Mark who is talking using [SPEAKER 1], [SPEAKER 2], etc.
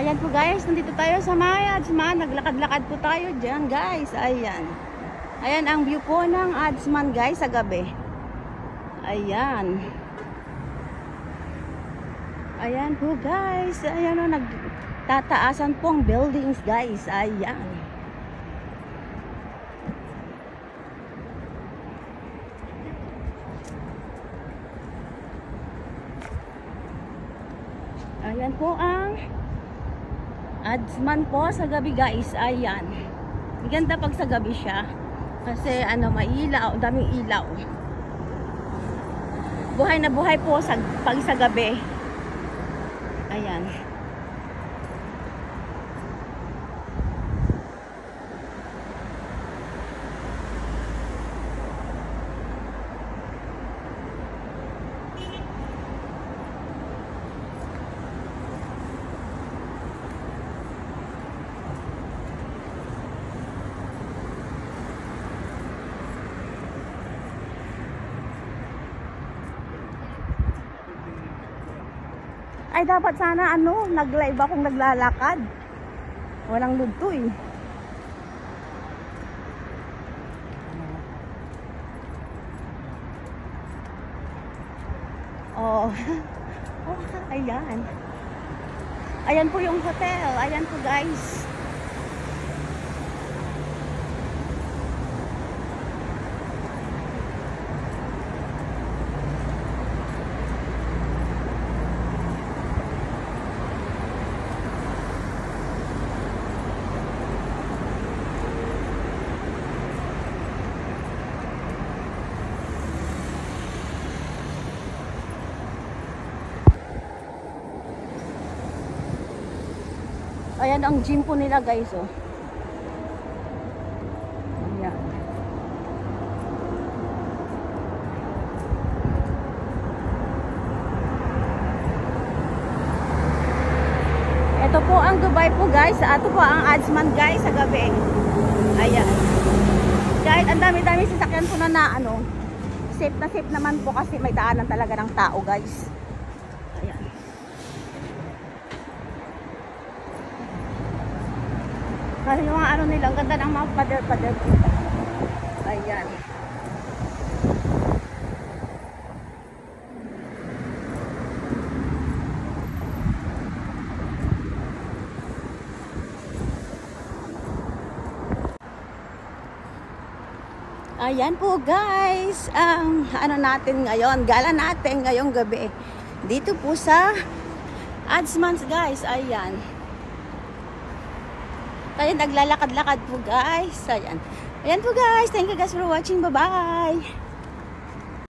[SPEAKER 1] Ayan po guys, nandito tayo sa Adsman. Naglakad-lakad po tayo dyan guys. Ayan. Ayan ang view po ng Adsman guys sa gabi. Ayan. Ayan po guys. Ayan o, nagtataasan po ang buildings guys. Ayan. Ayan po ang Adsman po sa gabi guys. Ayan. Maganda pag sa gabi siya. Kasi ano, mailaw, daming ilaw. Buhay na buhay po pag sa gabi. Ayan. Ay, dapat sana ano, nag-live akong naglalakad. Walang lugto eh. Oh. Oh, ayan. Ayan po yung hotel. Ayan po guys. Ayan ang gym po nila guys oh. Ayan. Ito po ang Dubai po guys. Ito po ang Adsman guys sa gabi. Ayan. Kahit ang dami-dami sasakyan po na ano, safe na safe naman po kasi may daanan talaga ng tao guys. Ayan. Kasi yung mga ano nila, ang ganda ng mga pader-pader po. Ayan. Ayan po guys, ang ano natin ngayon, gala natin ngayong gabi. Dito po sa Adsman guys, ayan. Tayo naglalakad-lakad po guys. Ayan. Ayan po guys. Thank you guys for watching. Bye-bye.